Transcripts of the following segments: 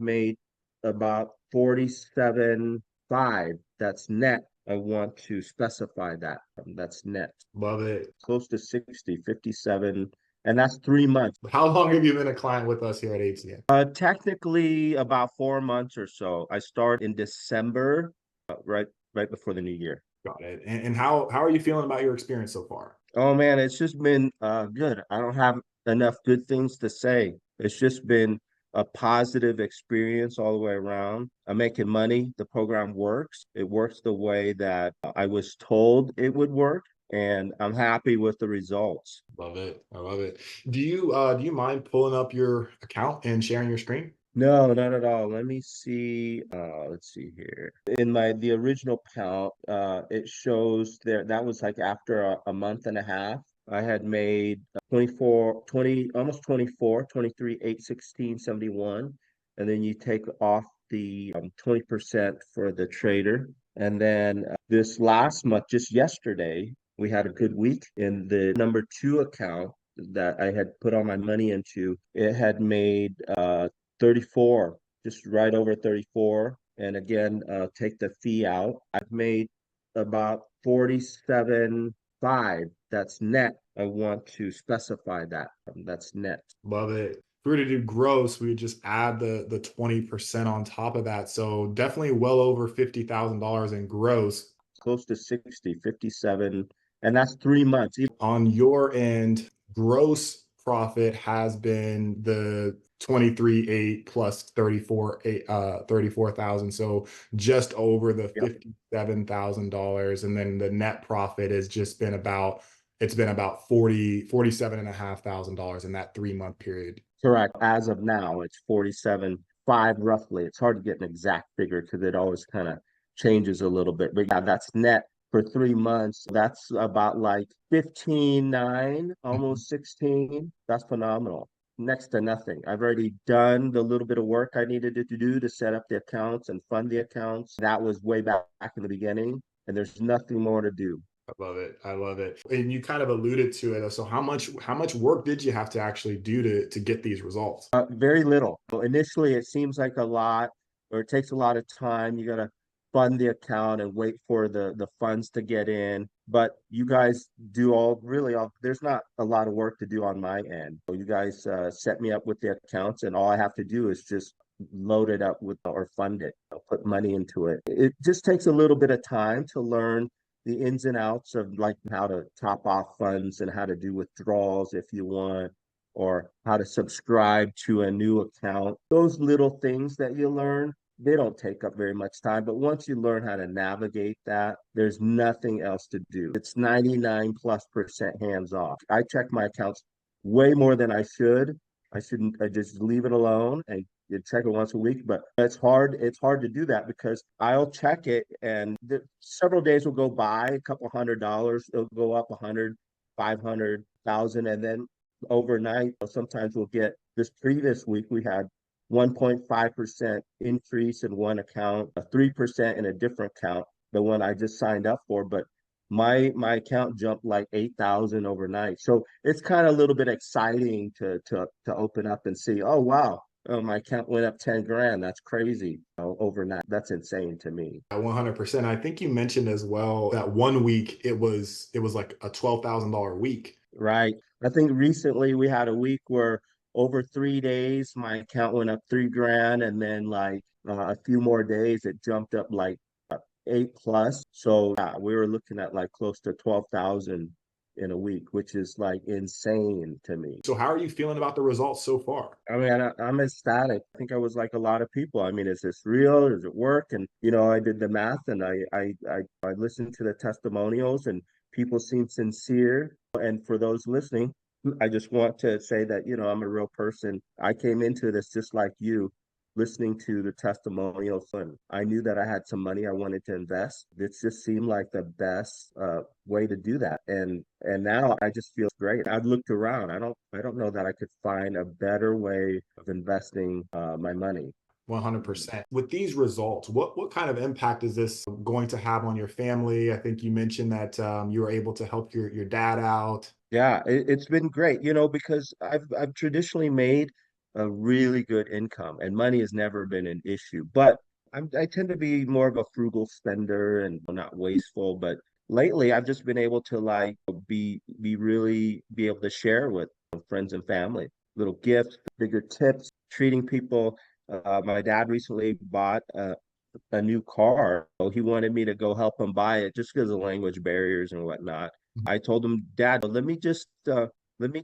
made about 47.5. That's net. I want to specify that. That's net. Love it. Close to 60, 57, and that's 3 months. How long have you been a client with us here at ATN? Technically about 4 months or so. I start in December, right before the new year. Got it. And how are you feeling about your experience so far? Oh man, it's just been good. I don't have enough good things to say. It's just been a positive experience all the way around. I'm making money. The program works. It works the way that I was told it would work, and I'm happy with the results. Love it. I love it. Do you mind pulling up your account and sharing your screen? No, not at all. Let me see. Let's see here. In the original count, it shows there that was like after a month and a half. I had made 24, 20, almost 24, 23, 8, 16, 71. And then you take off the 20% for the trader. And then this last month, just yesterday, we had a good week in the number two account that I had put all my money into. It had made 34, just right over 34. And again, take the fee out. I've made about 47.5. That's net. I want to specify that. That's net. Love it. If we were to do gross, we would just add the 20% on top of that. So definitely well over $50,000 in gross. Close to 60, 57. And that's 3 months. On your end, gross profit has been the 23.8 plus 34.8, 34,000. So just over the Yep. $57,000. And then the net profit has just been about, it's been about 47,500 dollars in that 3 month period. Correct. As of now, it's 47.5 roughly. It's hard to get an exact figure because it always kind of changes a little bit. But yeah, that's net for 3 months. That's about like 15.9, almost 16. That's phenomenal. Next to nothing. I've already done the little bit of work I needed to do to set up the accounts and fund the accounts. That was way back in the beginning, and there's nothing more to do. I love it. I love it. And you kind of alluded to it. So how much work did you have to actually do to get these results? Very little. So initially, it seems like a lot, or it takes a lot of time. You got to fund the account and wait for the funds to get in. But you guys do all. There's not a lot of work to do on my end. So you guys set me up with the accounts, and all I have to do is just load it up with or fund it, put money into it. It just takes a little bit of time to learn the ins and outs of like how to top off funds and how to do withdrawals if you want, or how to subscribe to a new account. Those little things that you learn, they don't take up very much time. But once you learn how to navigate that, there's nothing else to do. It's 99+% hands off. I check my accounts way more than I should. I shouldn't. I just leave it alone and you check it once a week. But it's hard. It's hard to do that because I'll check it and several days will go by, a couple $100, it'll go up 100, 500,000, and then overnight, sometimes we'll get this previous week, we had 1.5% increase in one account, a 3% in a different account, the one I just signed up for. But my account jumped like 8,000 overnight. So it's kind of a little bit exciting to open up and see, oh wow, my account went up 10 grand. That's crazy. Overnight. That's insane to me. 100%. I think you mentioned as well that 1 week it was like a $12,000 week. Right. I think recently we had a week where over 3 days my account went up 3 grand, and then like a few more days it jumped up like 8 plus. So yeah, we were looking at like close to 12,000 in a week, which is like insane to me. So how are you feeling about the results so far? I mean, I'm ecstatic. I think I was like a lot of people. I mean, is this real? Does it work? And I did the math, and I listened to the testimonials, and people seem sincere. And for those listening, I just want to say that I'm a real person. I came into this just like you, listening to the testimonials, and I knew that I had some money I wanted to invest. It just seemed like the best way to do that, and now I just feel great. I've looked around. I don't know that I could find a better way of investing my money. 100%. With these results, what kind of impact is this going to have on your family? I think you mentioned that you were able to help your dad out. Yeah, it's been great, because I've traditionally made a really good income, and money has never been an issue. But I tend to be more of a frugal spender and not wasteful. But lately, I've just been able to like be really be able to share with friends and family, little gifts, bigger tips, treating people. My dad recently bought a new car. So he wanted me to go help him buy it just because of language barriers and whatnot. I told him, Dad, let me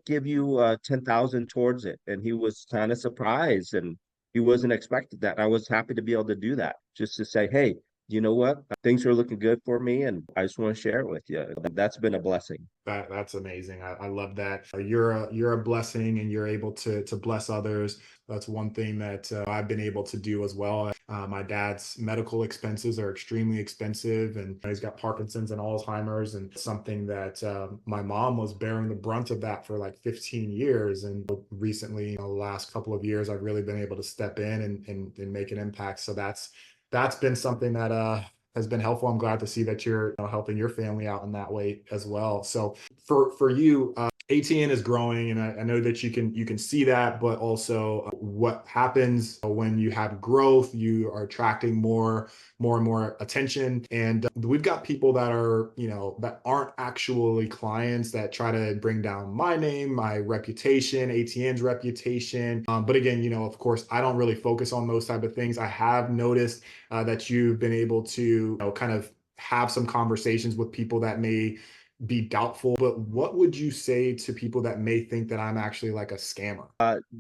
give you 10,000 towards it. And he was kind of surprised and he wasn't expecting that. I was happy to be able to do that, just to say, hey, you know what? Things are looking good for me and I just want to share it with you. That's been a blessing. That's amazing. I love that. You're a blessing, and you're able to bless others. That's one thing that I've been able to do as well. My dad's medical expenses are extremely expensive, and he's got Parkinson's and Alzheimer's, and something that my mom was bearing the brunt of that for like 15 years. And recently, the last couple of years, I've really been able to step in and make an impact. So that's been something that has been helpful. I'm glad to see that you're helping your family out in that way as well. So for you, ATN is growing, and I know that you can see that, but also what happens when you have growth, you are attracting more and more attention, and we've got people that are that aren't actually clients that try to bring down my name, my reputation, ATN's reputation. But again, of course, I don't really focus on those type of things. I have noticed that you've been able to kind of have some conversations with people that may be doubtful. But what would you say to people that may think that I'm actually like a scammer?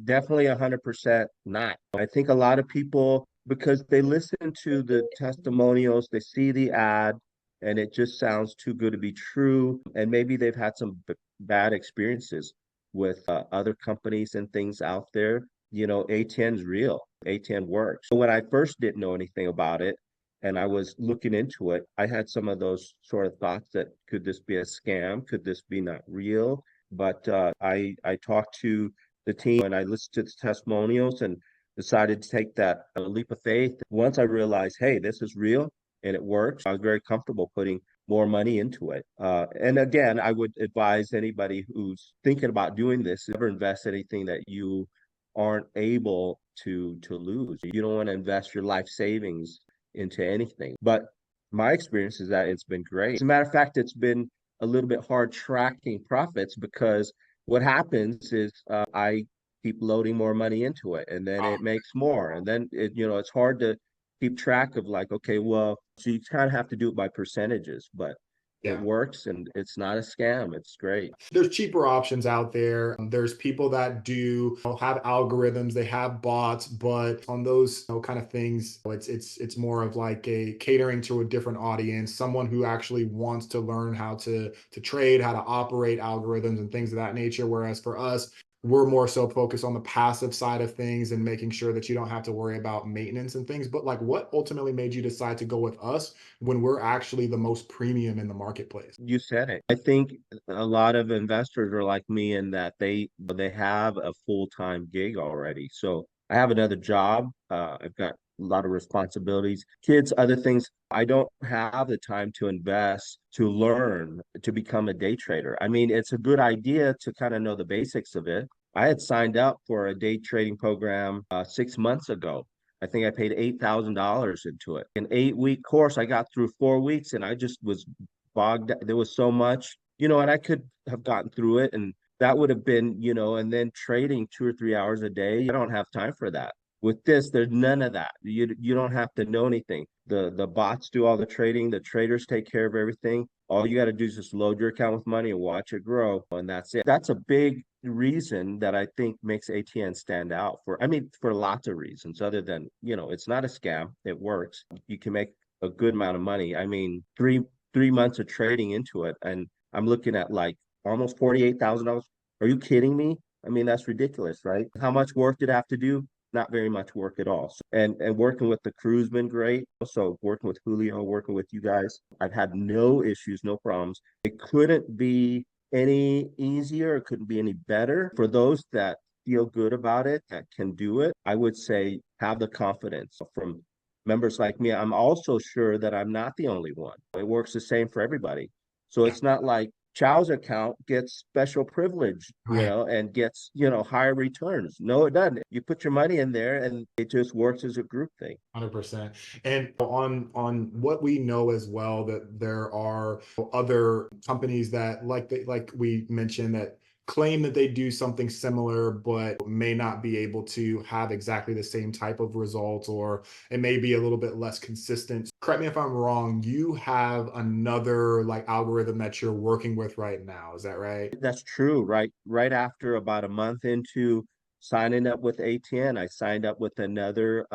Definitely 100% not. I think a lot of people, because they listen to the testimonials, they see the ad, and it just sounds too good to be true. And maybe they've had some bad experiences with other companies and things out there. ATN's real. ATN works. So when I first didn't know anything about it and I was looking into it, I had some of those sort of thoughts that could this be a scam? Could this be not real? But I talked to the team and I listened to the testimonials and decided to take that leap of faith. Once I realized, hey, this is real and it works, I was very comfortable putting more money into it. And again, I would advise anybody who's thinking about doing this, never invest anything that you aren't able to lose. You don't want to invest your life savings into anything. But my experience is that it's been great. As a matter of fact, it's been a little bit hard tracking profits because what happens is I keep loading more money into it and then it makes more. And then it's hard to keep track of like, okay, well, so you kind of have to do it by percentages, but it Yeah. works and it's not a scam. It's great. There's cheaper options out there. There's people that do have algorithms, they have bots, but on those kind of things, it's more of like a catering to a different audience, someone who actually wants to learn how to trade, how to operate algorithms and things of that nature. Whereas for us, we're more so focused on the passive side of things and making sure that you don't have to worry about maintenance and things. But like, what ultimately made you decide to go with us when we're actually the most premium in the marketplace? You said it. I think a lot of investors are like me in that they have a full-time gig already. So I have another job. I've got a lot of responsibilities, kids, other things. I don't have the time to invest, to learn, to become a day trader. I mean, it's a good idea to kind of know the basics of it. I had signed up for a day trading program 6 months ago. I think I paid $8,000 into it. An 8-week course, I got through 4 weeks and I just was bogged. There was so much, and I could have gotten through it and that would have been, and then trading 2 or 3 hours a day. I don't have time for that. With this, there's none of that. You don't have to know anything. The bots do all the trading, the traders take care of everything. All you got to do is just load your account with money and watch it grow. And that's it. That's a big reason that I think makes ATN stand out I mean, for lots of reasons, other than, it's not a scam. It works. You can make a good amount of money. I mean, three months of trading into it, and I'm looking at like almost $48,000. Are you kidding me? I mean, that's ridiculous, right? How much work did I have to do? Not very much work at all. So, and working with the crew's been great. Also working with Julio, working with you guys, I've had no issues, no problems. It couldn't be any easier. It couldn't be any better for those that feel good about it, that can do it. I would say have the confidence from members like me. I'm also sure that I'm not the only one. It works the same for everybody. So Yeah. it's not like Chau's account gets special privilege, Right. and gets, higher returns. No, it doesn't. You put your money in there and it just works as a group thing. 100%. And on what we know as well, that there are other companies that like we mentioned, that claim that they do something similar but may not be able to have exactly the same type of results, or it may be a little bit less consistent. Correct me if I'm wrong, you have another like algorithm that you're working with right now. Is that right? That's true. Right after about a month into signing up with ATN, I signed up with another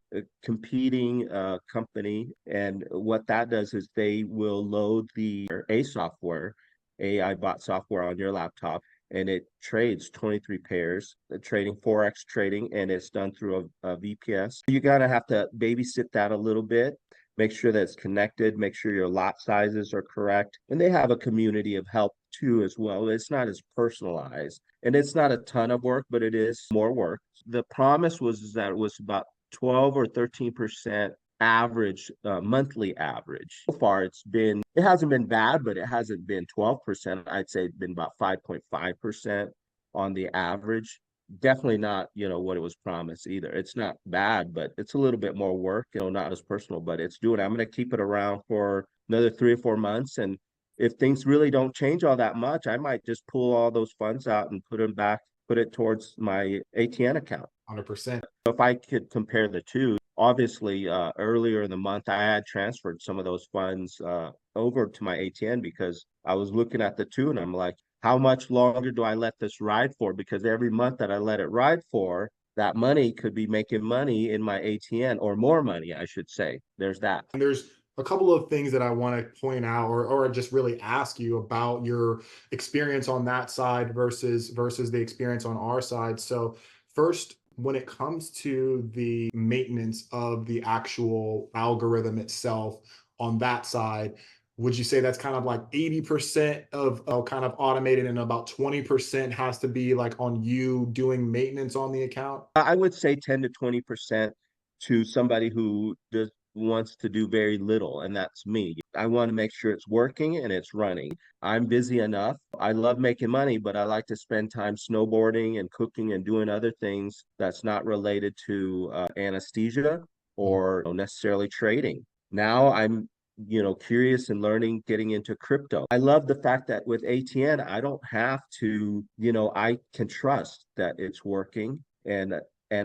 competing company. And what that does is they will load the A software, AI bot software on your laptop, and it trades 23 pairs, trading Forex trading, and it's done through a VPS. You gotta have to babysit that a little bit, make sure that it's connected, make sure your lot sizes are correct. And they have a community of help too as well. It's not as personalized and it's not a ton of work, but it is more work. The promise was that it was about 12 or 13% average, monthly average. So far it hasn't been bad, but it hasn't been 12%. I'd say it's been about 5.5% on the average. Definitely not, what it was promised either. It's not bad, but it's a little bit more work, not as personal, but it's doing. I'm going to keep it around for another 3 or 4 months. And if things really don't change all that much, I might just pull all those funds out and put them back, put it towards my ATN account. 100%. If I could compare the two, obviously, earlier in the month, I had transferred some of those funds over to my ATN because I was looking at the two and I'm like, how much longer do I let this ride for? Because every month that I let it ride for, that money could be making money in my ATN, or more money, I should say. There's that. And there's a couple of things that I want to point out, or just really ask you about your experience on that side versus the experience on our side. So first, when it comes to the maintenance of the actual algorithm itself on that side, would you say that's kind of like 80% of kind of automated, and about 20% has to be like on you doing maintenance on the account? I would say 10 to 20% to somebody who does wants to do very little, and that's me. I want to make sure it's working and it's running. I'm busy enough. I love making money, but I like to spend time snowboarding and cooking and doing other things that's not related to anesthesia or necessarily trading. Now I'm curious and learning, getting into crypto. I love the fact that with ATN, I don't have to, I can trust that it's working, and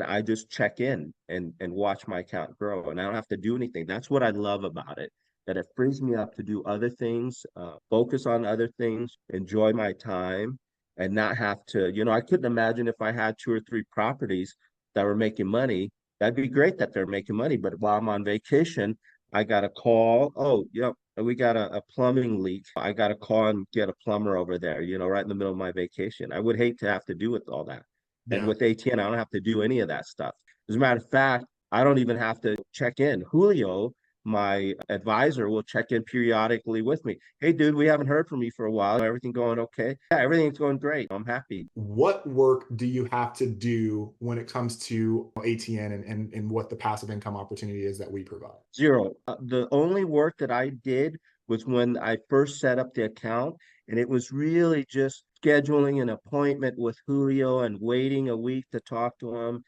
I just check in and watch my account grow, and I don't have to do anything. That's what I love about it, that it frees me up to do other things, focus on other things, enjoy my time, and not have to, I couldn't imagine if I had 2 or 3 properties that were making money. That'd be great that they're making money, but while I'm on vacation, I got a call. Oh, yep, we got a plumbing leak. I got to call and get a plumber over there, right in the middle of my vacation. I would hate to have to do with all that. And Yeah. with ATN, I don't have to do any of that stuff. As a matter of fact, I don't even have to check in. Julio, my advisor, will check in periodically with me. Hey, dude, we haven't heard from you for a while. Everything going okay? Yeah, everything's going great. I'm happy. What work do you have to do when it comes to ATN, and what the passive income opportunity is that we provide? Zero. The only work that I did was when I first set up the account, and it was really just scheduling an appointment with Julio and waiting a week to talk to him,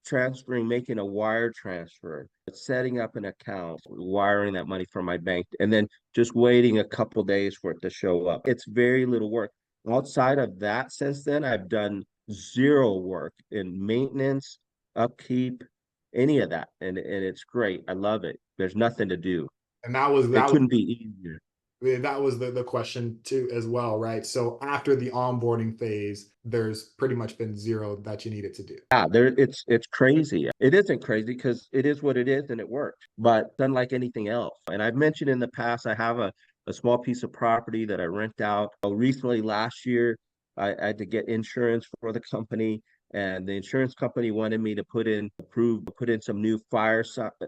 transferring, making a wire transfer, setting up an account, wiring that money from my bank, and then just waiting a couple days for it to show up. It's very little work. Outside of that, since then, I've done zero work in maintenance, upkeep, any of that. And it's great. I love it. There's nothing to do. And that was It that was couldn't be easier. that was the question too as well, right? So after the onboarding phase, there's pretty much been zero that you needed to do. Yeah, it's crazy. It isn't crazy because it is what it is and it works, but unlike anything else. And I've mentioned in the past, I have a small piece of property that I rent out. Recently, last year, I had to get insurance for the company, and the insurance company wanted me to put in some new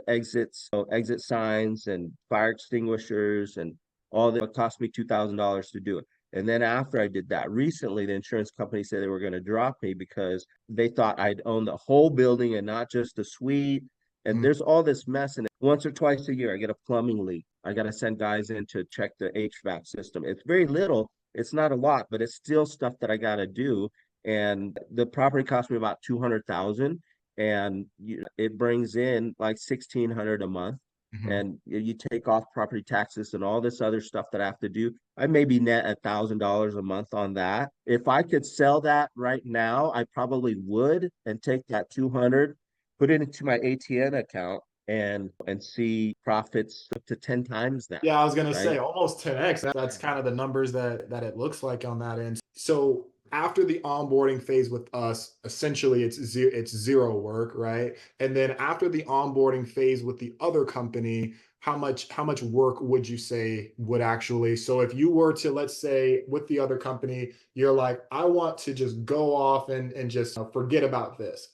exits, so exit signs and fire extinguishers and all that. It cost me $2,000 to do it. And then after I did that, recently the insurance company said they were going to drop me because they thought I'd own the whole building and not just the suite. And Mm. there's all this mess. And once or twice a year, I get a plumbing leak. I got to send guys in to check the HVAC system. It's very little, It's not a lot, but it's still stuff that I got to do. And the property cost me about 200,000, and it brings in like 1,600 a month. Mhm. And you take off property taxes and all this other stuff that I have to do. I maybe net $1,000 a month on that. If I could sell that right now, I probably would and take that 200, put it into my ATN account and see profits up to 10 times that, Yeah, I was gonna right? say almost 10x. That's kind of the numbers that it looks like on that end. So after the onboarding phase with us, essentially it's zero work, right? And then after the onboarding phase with the other company, how much work would you say would actually, so if you were to, let's say with the other company, you're like, I want to just go off and just forget about this.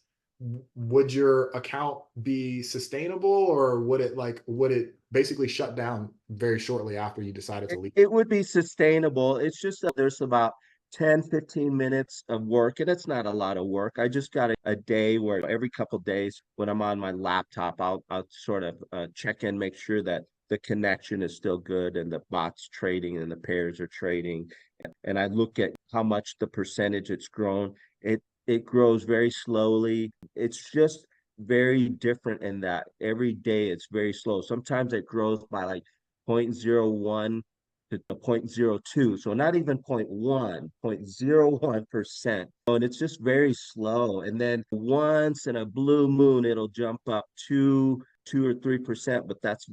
Would your account be sustainable, or would it basically shut down very shortly after you decided to leave? It would be sustainable. It's just that there's about 10, 15 minutes of work, and it's not a lot of work. I just got a day where every couple of days when I'm on my laptop, I'll sort of check in, make sure that the connection is still good and the bot's trading and the pairs are trading. And I look at how much the percentage it's grown. It grows very slowly. It's just very different in that every day it's very slow. Sometimes it grows by like 0.01 to 0.02. So not even 0.1, 0.01%. And it's just very slow. And then once in a blue moon, it'll jump up 2 or 3%, but that's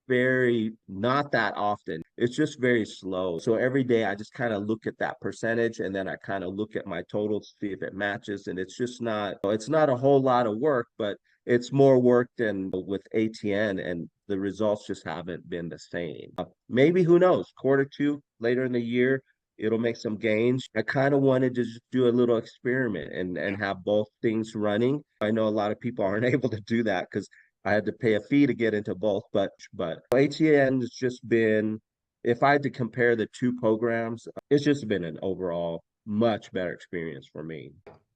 very not that often. It's just very slow. So every day I just kind of look at that percentage and then I kind of look at my total to see if it matches. And it's not a whole lot of work, but it's more work than with ATN, and the results just haven't been the same. Maybe who knows, quarter two later in the year, it'll make some gains. I kind of wanted to just do a little experiment and have both things running. I know a lot of people aren't able to do that because I had to pay a fee to get into both, but ATN has just been, if I had to compare the two programs, it's just been an overall much better experience for me.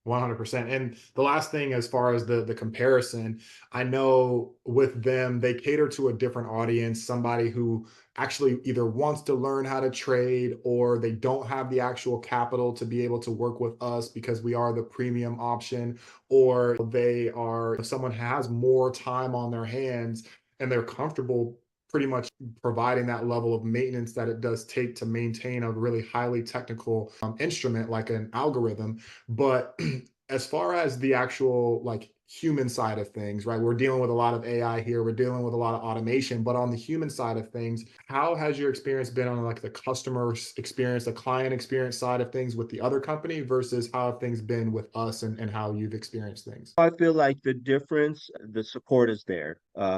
100%. And the last thing, as far as the comparison, I know with them, they cater to a different audience, somebody who actually either wants to learn how to trade, or they don't have the actual capital to be able to work with us because we are the premium option, or they are someone who has more time on their hands and they're comfortable pretty much providing that level of maintenance that it does take to maintain a really highly technical instrument like an algorithm. But as far as the actual like human side of things, right? We're dealing with a lot of AI here. We're dealing with a lot of automation, but on the human side of things, how has your experience been on like the customer experience, the client experience side of things with the other company versus how have things been with us, and how you've experienced things? I feel like the difference, the support is there.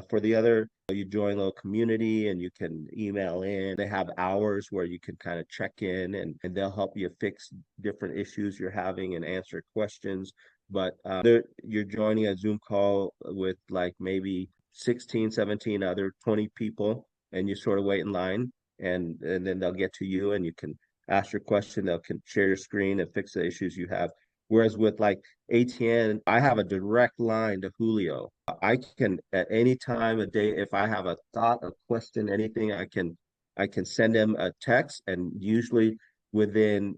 For the other, you join a little community and you can email in. They have hours where you can kind of check in and they'll help you fix different issues you're having and answer questions. But you're joining a Zoom call with like maybe 16, 17 other 20 people, and you sort of wait in line, and then they'll get to you and you can ask your question. They'll can share your screen and fix the issues you have. Whereas with like ATN, I have a direct line to Julio. I can at any time of day, if I have a thought, a question, anything, I can send him a text, and usually within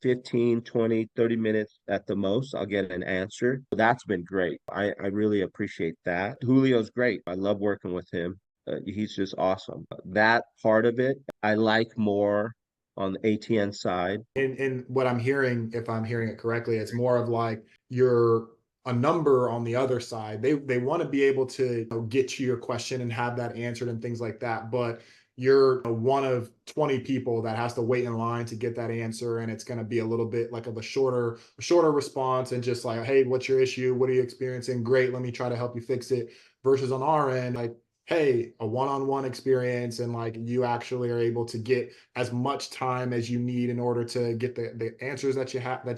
15, 20, 30 minutes at the most, I'll get an answer. That's been great. I really appreciate that. Julio's great. I love working with him. He's just awesome. That part of it, I like more on the ATN side. And what I'm hearing, if I'm hearing it correctly, it's more of like you're a number on the other side. They want to be able to, get you your question and have that answered and things like that. But you're one of 20 people that has to wait in line to get that answer. And it's going to be a little bit like of a shorter response, and just like, hey, what's your issue? What are you experiencing? Great. Let me try to help you fix it. Versus on our end, like, hey, a one-on-one experience, and like you actually are able to get as much time as you need in order to get the answers that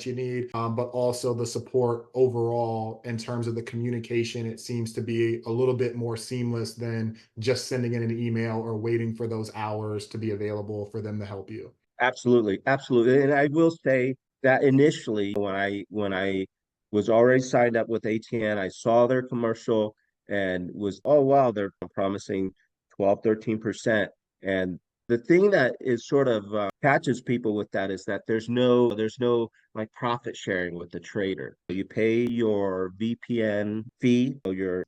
you need, but also the support overall in terms of the communication. It seems to be a little bit more seamless than just sending in an email or waiting for those hours to be available for them to help you. Absolutely, absolutely. And I will say that initially when I was already signed up with ATN, I saw their commercial and was, oh wow, they're promising 12, 13%. And The thing that is sort of catches people with that is that there's no like profit sharing with the trader. You pay your VPN fee, or your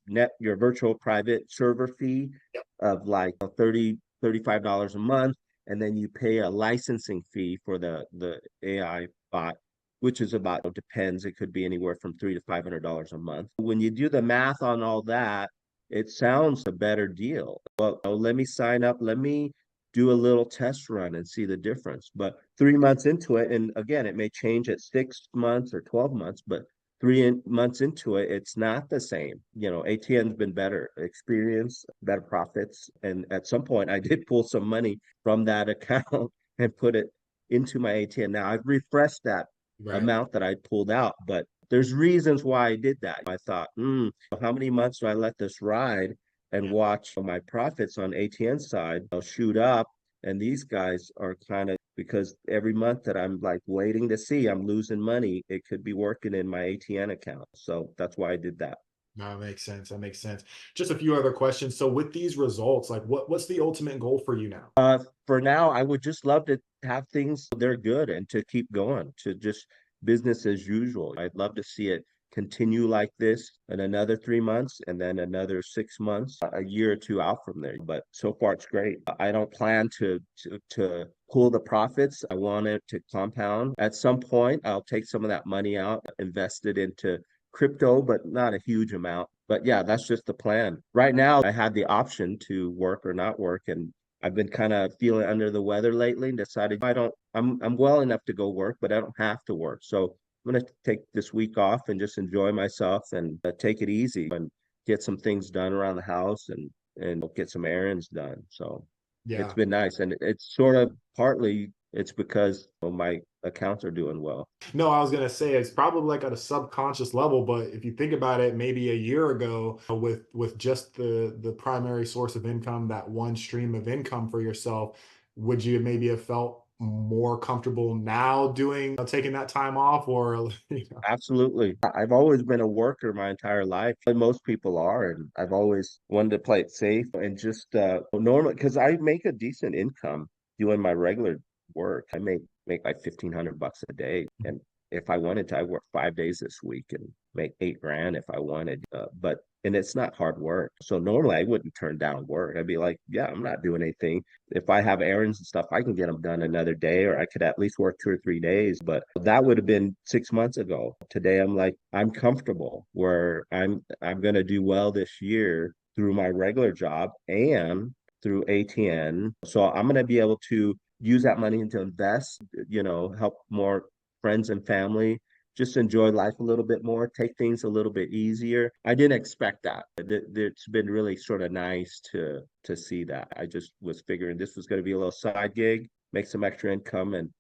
virtual private server fee Yep. of like 35 dollars a month, and then you pay a licensing fee for the AI bot, which is about, depends, it could be anywhere from $300 to $500 a month. When you do the math on all that, it sounds a better deal. Well, let me sign up. Let me do a little test run and see the difference. But 3 months into it, and again, it may change at 6 months or 12 months, but 3 months into it, it's not the same. ATN's been better experience, better profits. And at some point, I did pull some money from that account and put it into my ATN. Now I've refreshed that Right. amount that I pulled out, but there's reasons why I did that. I thought, how many months do I let this ride and Yeah. watch my profits on ATN side shoot up? And these guys are kind of, because every month that I'm like waiting to see, I'm losing money. It could be working in my ATN account. So that's why I did that. No, that makes sense. That makes sense. Just a few other questions. So with these results, like what's the ultimate goal for you now? For now, I would just love to have things they're good and to keep going, to just business as usual. I'd love to see it continue like this in another 3 months and then another 6 months, a year or two out from there. But so far it's great. I don't plan to pull the profits. I want it to compound. At some point, I'll take some of that money out, invest it into crypto, but not a huge amount. But yeah, that's just the plan. Right now, I had the option to work or not work, and I've been kind of feeling under the weather lately and decided I'm well enough to go work, but I don't have to work. So I'm going to take this week off and just enjoy myself and take it easy and get some things done around the house and get some errands done. So it's Yeah. been nice. And it's sort of partly it's because my accounts are doing well. No, I was gonna say it's probably like at a subconscious level, but if you think about it, maybe a year ago, with just the primary source of income, that one stream of income for yourself, would you maybe have felt more comfortable now doing taking that time off, or Absolutely. I've always been a worker my entire life, and most people are, and I've always wanted to play it safe and just normal because I make a decent income doing my regular work. I make like $1,500 a day, and if I wanted to, I work 5 days this week and make 8 grand if I wanted. But and it's not hard work. So normally I wouldn't turn down work. I'd be like, yeah, I'm not doing anything. If I have errands and stuff, I can get them done another day, or I could at least work 2 or 3 days. But that would have been 6 months ago. Today, I'm like, I'm comfortable where I'm gonna do well this year through my regular job and through ATN. So I'm gonna be able to use that money to invest, help more friends and family, just enjoy life a little bit more, take things a little bit easier. I didn't expect that. It's been really sort of nice to see that. I just was figuring this was going to be a little side gig, make some extra income and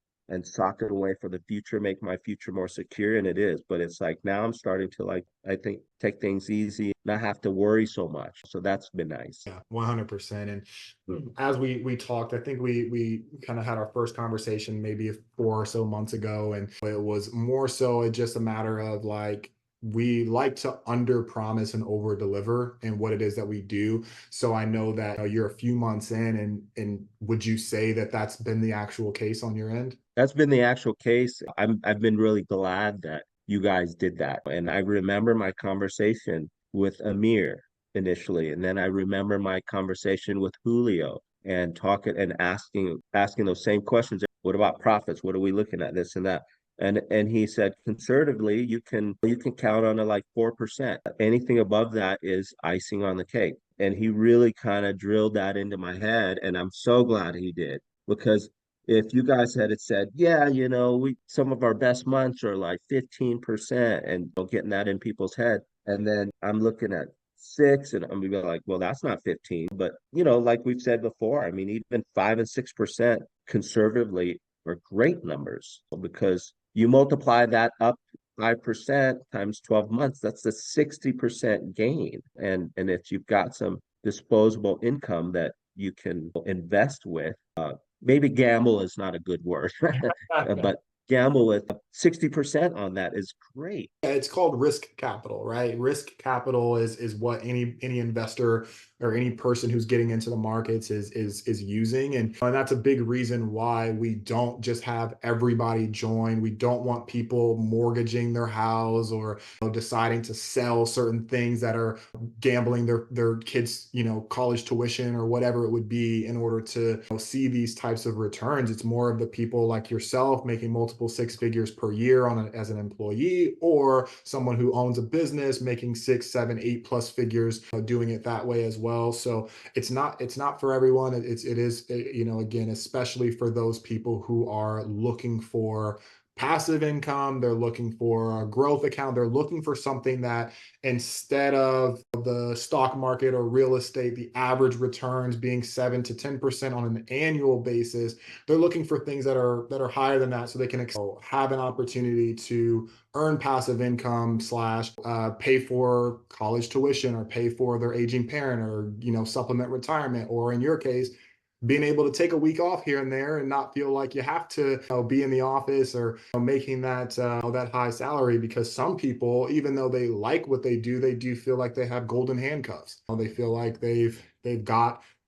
sock it away for the future, make my future more secure, and it is. But it's like now I'm starting to like I think take things easy, not have to worry so much. So that's been nice. Yeah, 100%. And as we talked, I think we kind of had our first conversation maybe 4 or so months ago, and it was more so just a matter of like we like to under promise and over deliver in what it is that we do. So I know that you're a few months in, and would you say that that's been the actual case on your end? That's been the actual case. I've been really glad that you guys did that. And I remember my conversation with Amir initially, and then I remember my conversation with Julio and talking and asking those same questions. What about profits? What are we looking at? This and that. And he said conservatively, you can count on it like 4%. Anything above that is icing on the cake. And he really kind of drilled that into my head, and I'm so glad he did because if you guys had said, yeah, we some of our best months are like 15% and getting that in people's head. And then I'm looking at six and I'm gonna be like, well, that's not 15. But like we've said before, I mean, even 5 and 6% conservatively are great numbers because you multiply that up 5% times 12 months, that's a 60% gain. And if you've got some disposable income that you can invest with, maybe gamble is not a good word, but gamble with 60% on that is great. Yeah, it's called risk capital, right? Risk capital is what any investor or any person who's getting into the markets is using. And that's a big reason why we don't just have everybody join. We don't want people mortgaging their house or deciding to sell certain things that are gambling their kids, college tuition or whatever it would be in order to see these types of returns. It's more of the people like yourself making multiple six figures per year as an employee, or someone who owns a business making 6, 7, 8+ figures, doing it that way as well. So it's not for everyone. It is, again, especially for those people who are looking for passive income. They're looking for a growth account. They're looking for something that, instead of the stock market or real estate, the average returns being 7 to 10% on an annual basis, they're looking for things that are higher than that, so they can have an opportunity to earn passive income slash pay for college tuition, or pay for their aging parent, or supplement retirement, or in your case, being able to take a week off here and there and not feel like you have to be in the office, or making that high salary. Because some people, even though they like what they do feel like they have golden handcuffs. They feel like they've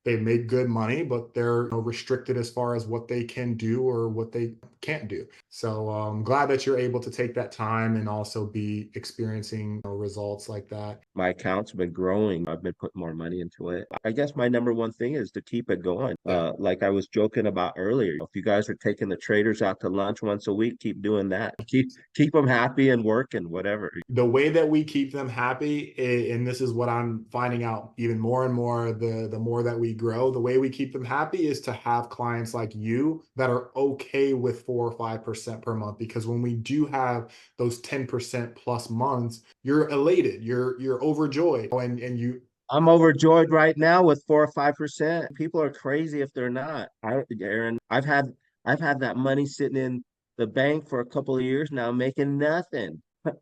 made good money, but they're restricted as far as what they can do or what they can't do. So I'm glad that you're able to take that time and also be experiencing results like that. My account's been growing. I've been putting more money into it. I guess my number one thing is to keep it going. Yeah. Like I was joking about earlier, if you guys are taking the traders out to lunch once a week, keep doing that. Keep them happy and working, whatever. The way that we keep them happy, and this is what I'm finding out even more and more, the more that we grow, the way we keep them happy is to have clients like you that are okay with 4 or 5% per month. Because when we do have those 10% plus months, you're elated, you're overjoyed, and you. I'm overjoyed right now with 4 or 5%. People are crazy if they're not. Aaron, I've had that money sitting in the bank for a couple of years now, making nothing. I've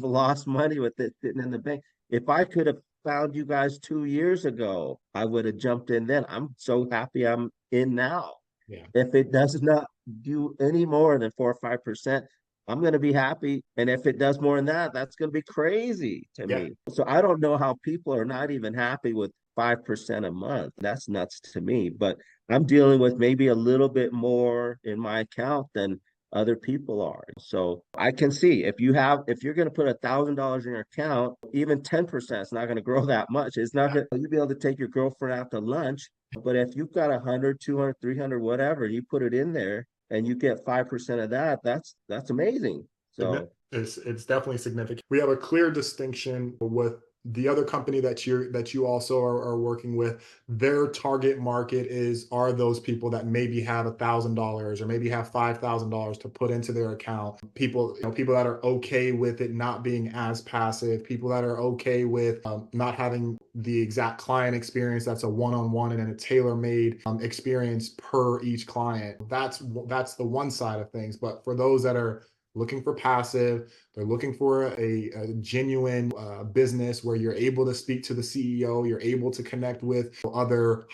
lost money with it sitting in the bank. If I could have found you guys 2 years ago, I would have jumped in then. I'm so happy I'm in now. Yeah. If it does not do any more than 4 or 5%, I'm going to be happy. And if it does more than that, that's going to be crazy to Yeah. me. So I don't know how people are not even happy with 5% a month. That's nuts to me. But I'm dealing with maybe a little bit more in my account than other people are. So I can see if you're going to put $1,000 in your account, even 10% is not going to grow that much. It's not going to, you'll be able to take your girlfriend out to lunch. But if you've got 100, 200, 300, whatever, you put it in there and you get 5% of that, that's amazing. So It's definitely significant. We have a clear distinction with the other company that you also are working with. Their target market are those people that maybe have $1,000 or maybe have $5,000 to put into their account. People that are okay with it not being as passive. People that are okay with not having the exact client experience. That's a one-on-one and a tailor-made experience per each client. That's the one side of things. But for those that are looking for passive, they're looking for a genuine business where you're able to speak to the CEO, you're able to connect with other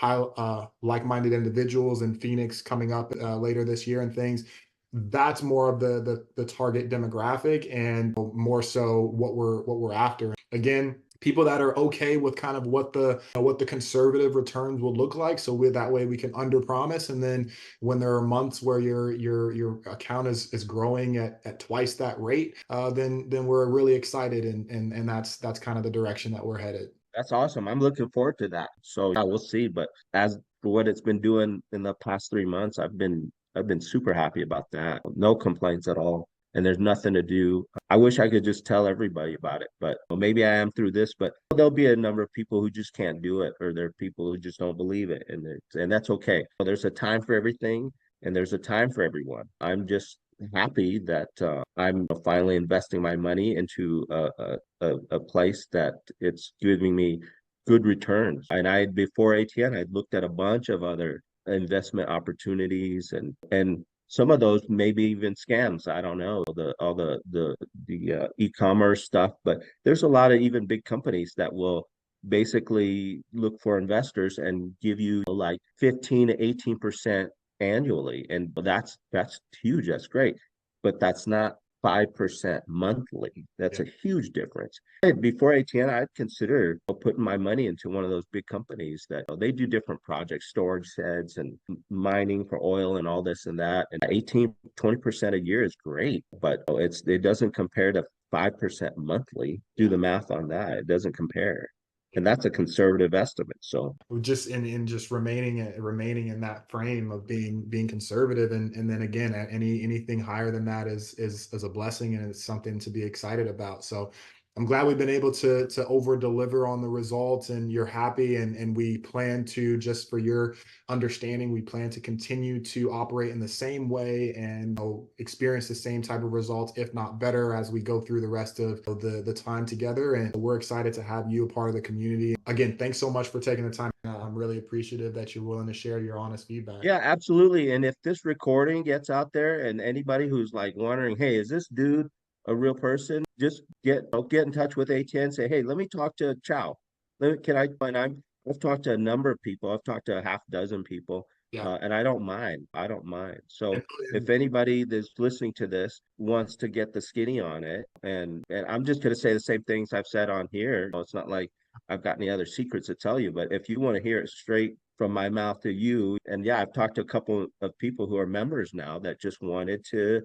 like-minded individuals in Phoenix coming up later this year and things. That's more of the target demographic, and more so what we're after. Again, people that are okay with kind of what the conservative returns will look like. So that way we can under promise, and then when there are months where your account is growing at twice that rate, then we're really excited, and that's kind of the direction that we're headed. that's awesome. I'm looking forward to that. So yeah, we'll see. But as for what it's been doing in the past 3 months, I've been super happy about that. No complaints at all. And there's nothing to do. I wish I could just tell everybody about it, but maybe I am through this, but there'll be a number of people who just can't do it, or there are people who just don't believe it. And that's okay. There's a time for everything and there's a time for everyone. I'm just happy that I'm finally investing my money into a place that it's giving me good returns. And before ATN, I'd looked at a bunch of other investment opportunities, and some of those maybe even scams. I don't know, the e-commerce stuff, but there's a lot of even big companies that will basically look for investors and give you like 15 to 18% annually. And that's huge. That's great. But that's not 5% monthly. That's Yeah. a huge difference. Before ATN, I'd consider putting my money into one of those big companies that they do different projects, storage sheds and mining for oil and all this and that. And 18, 20% a year is great, but it doesn't compare to 5% monthly. Do Yeah. the math on that. It doesn't compare. And Yeah. that's a conservative estimate. So Just in just remaining in that frame of being conservative, and then again, anything higher than that is a blessing, and it's something to be excited about. So I'm glad we've been able to over deliver on the results, and you're happy, and we plan to, just for your understanding, we plan to continue to operate in the same way and, experience the same type of results, if not better, as we go through the rest of the time together. And we're excited to have you a part of the community. Again, thanks so much for taking the time. I'm really appreciative that you're willing to share your honest feedback. yeah, absolutely. And if this recording gets out there and anybody who's like wondering, hey, is this dude a real person? Just get in touch with ATN, say, hey, let me talk to Chau. Can I and I've talked to a number of people. I've talked to a half dozen people, Yeah. and I don't mind. I don't mind. And, So if and anybody that's listening to this wants to get the skinny on it, and I'm just gonna say the same things I've said on here. It's not like I've got any other secrets to tell you, but if you want to hear it straight from my mouth to you, and yeah, I've talked to a couple of people who are members now that just wanted to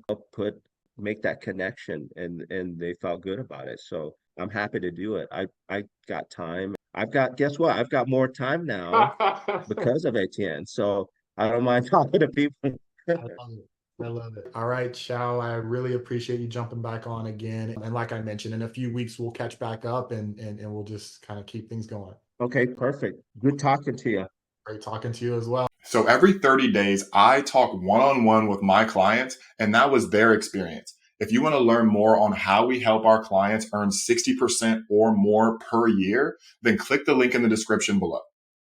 make that connection, and they felt good about it. So I'm happy to do it. I got time. Guess what? I've got more time now because of ATN. So I don't mind talking to people. I love it. I love it. All right, Shao, I really appreciate you jumping back on again. And like I mentioned, in a few weeks, we'll catch back up, and we'll just kind of keep things going. Okay, perfect. Good talking to you. Great talking to you as well. So every 30 days, I talk one on one with my clients, and that was their experience. If you want to learn more on how we help our clients earn 60% or more per year, then click the link in the description below.